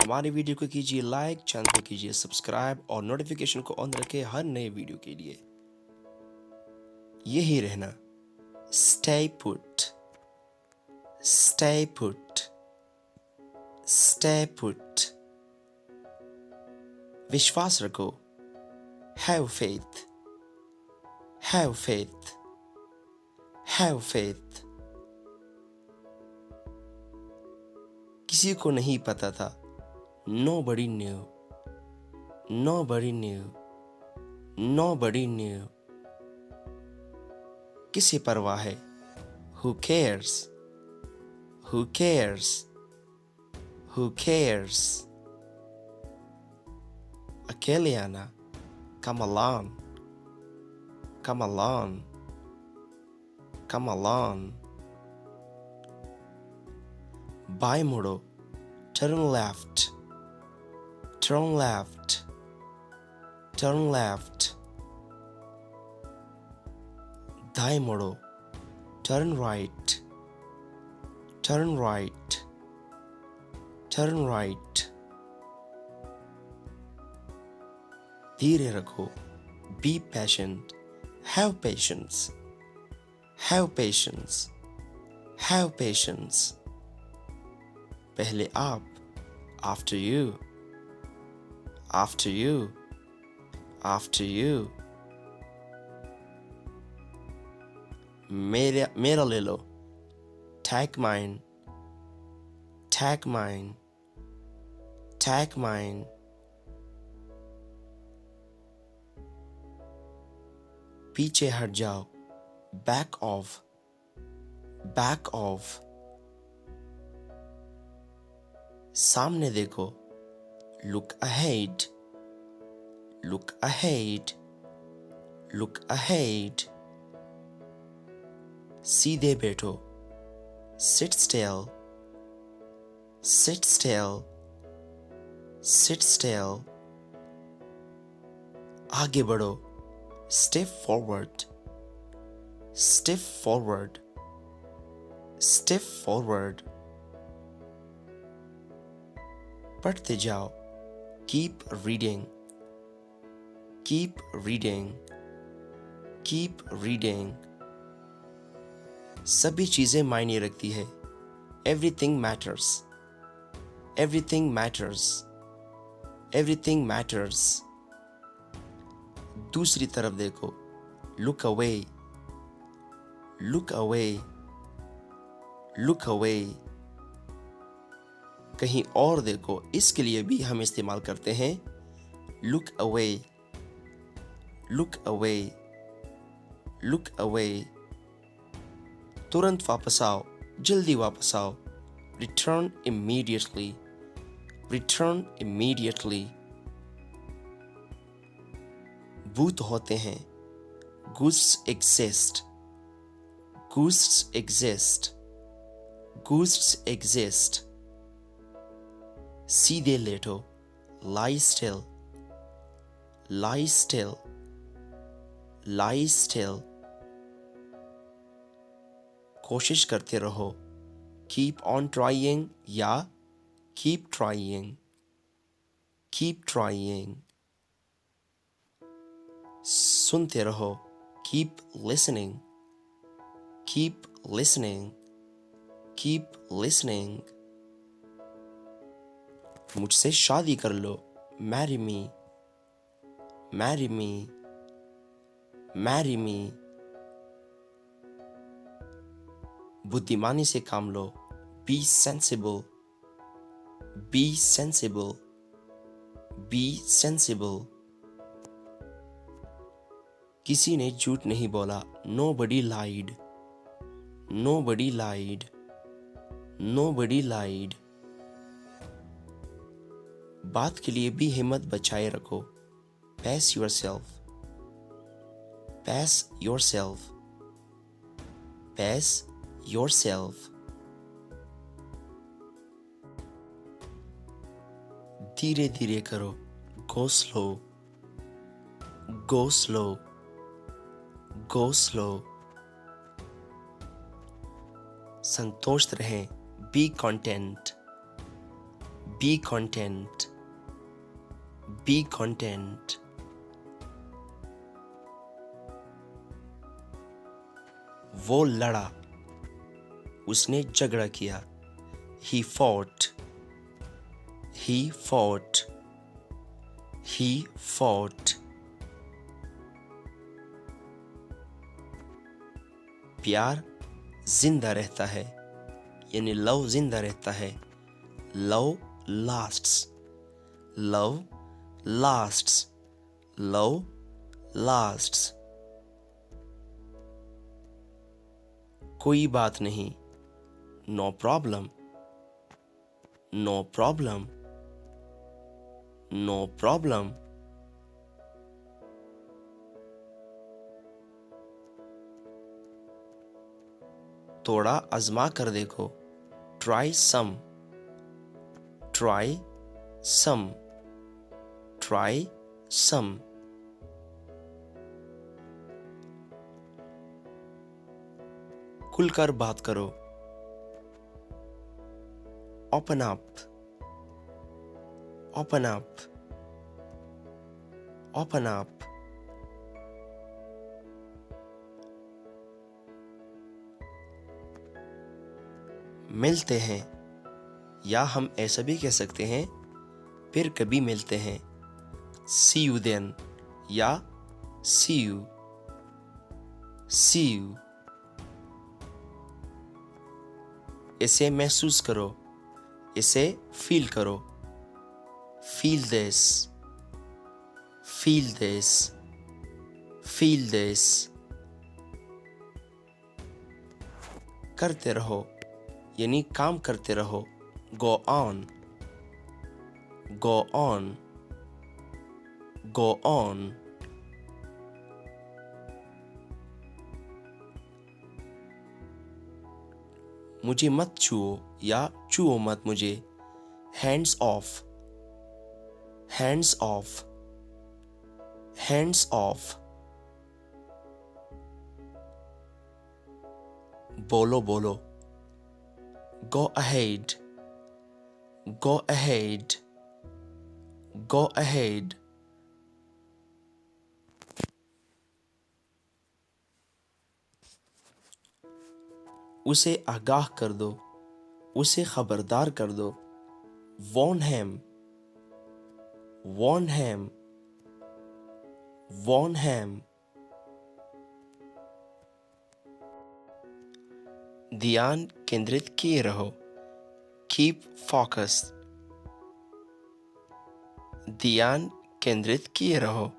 हमारे वीडियो को कीजिए लाइक, चैनल को कीजिए सब्सक्राइब और नोटिफिकेशन को ऑन रखें हर नए वीडियो के लिए। यही रहना। Stay put, stay put, stay put. विश्वास रखो। Have faith, have faith, have faith. किसी को नहीं पता था। Nobody knew, nobody knew, nobody knew. किसे परवाह है? Who cares, who cares, who cares. अकेले आना। Come along, come along, come along. बाएं मुड़ो। Turn left, turn left, turn left. दाएं मुड़ो। Turn right, turn right, turn right. धीरे रखो। Be patient, have patience, have patience, have patience. पहले आप, after you, after you, after you. मेरा ले लो। Take mine, take mine, take mine. पीछे हट जाओ। Back off, back off. सामने देखो। Look ahead, look ahead, look ahead. सीधे बैठो। Sit still, sit still, sit still. आगे बढ़ो। Step forward, step forward, step forward. पढ़ते जाओ। Keep reading, keep reading, keep reading. सभी चीजें मायने रखती है। Everything matters, everything matters, everything matters. दूसरी तरफ देखो। Look away, look away, look away. कहीं और देखो। इसके लिए भी हम इस्तेमाल करते हैं look away, look away, look away. तुरंत वापस आओ। जल्दी वापस आओ। Return immediately, return immediately. भूत होते हैं। Ghosts exist, ghosts exist, ghosts exist. सीधे लेटो। Lie still, lie still, lie still. कोशिश करते रहो। Keep on trying या keep trying, keep trying. सुनते रहो। Keep listening, keep listening, keep listening. मुझसे शादी कर लो। Marry me, marry me, marry me. बुद्धिमानी से काम लो। Be sensible, be sensible, be sensible. किसी ने झूठ नहीं बोला। Nobody lied, nobody lied, nobody lied. बात के लिए भी हिम्मत बचाए रखो। Pace yourself, pace yourself, pace yourself. धीरे धीरे करो। Go slow, go slow, go slow. संतोष रहें। Be content, Be content. Be content. वो लड़ा, उसने झगड़ा किया. He fought. He fought. He fought. प्यार जिंदा रहता है, यानी लव जिंदा रहता है. Love lasts. Love lasts. Love lasts. कोई बात नहीं. No problem. No problem. No problem. थोड़ा आजमा कर देखो. Try some. Try some. Try some. खुलकर बात करो. Open up. Open up. Open up. मिलते हैं, या हम ऐसा भी कह सकते हैं फिर कभी मिलते हैं. See you then, या see you. See you. इसे महसूस करो, इसे फील करो. Feel this. Feel this. Feel this. करते रहो, यानी काम करते रहो. Go on. Go on. Go on. मुझे मत छुओ, या छुओ मत मुझे. Hands off. Hands off. Hands off. बोलो बोलो. Go ahead. Go ahead. Go ahead. उसे आगाह कर दो, उसे खबरदार कर दो. Warn him. Warn him. Warn him. ध्यान केंद्रित किए रहो. Keep focused. ध्यान केंद्रित किए रहो.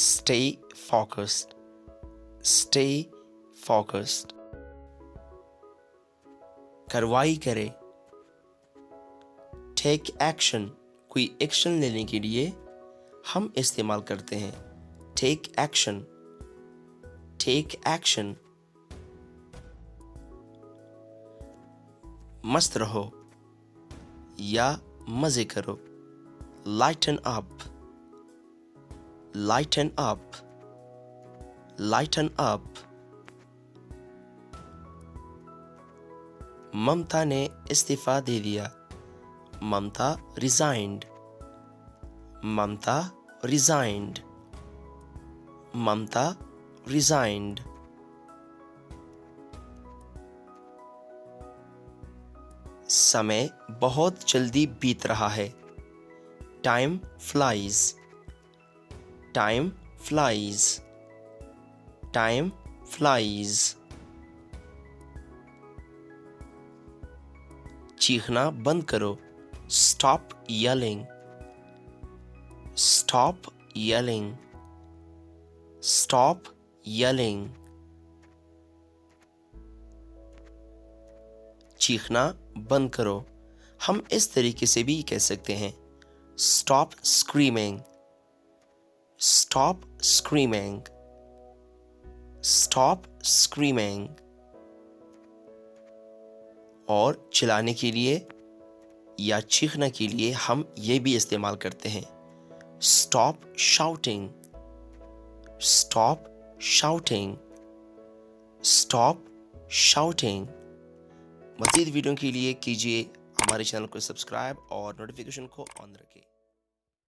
Stay focused. Stay focused. कार्रवाई करे. Take action. कोई एक्शन लेने के लिए हम इस्तेमाल करते हैं. Take action. Take action. मस्त रहो, या मजे करो. Lighten up. Lighten up. Lighten up. ममता ने इस्तीफा दे दिया. ममता resigned. ममता resigned. ममता resigned. समय बहुत जल्दी बीत रहा है. Time flies. Time flies. Time flies. चीखना बंद करो. Stop yelling. Stop yelling. Stop yelling. चीखना बंद करो. हम इस तरीके से भी कह सकते हैं. Stop screaming. Stop screaming. Stop screaming. और चिल्लाने के लिए या चीखने के लिए हम ये भी इस्तेमाल करते हैं. Stop shouting. Stop shouting. Stop shouting. मज़ीद वीडियो के लिए कीजिए हमारे चैनल को सब्सक्राइब और नोटिफिकेशन को ऑन रखें।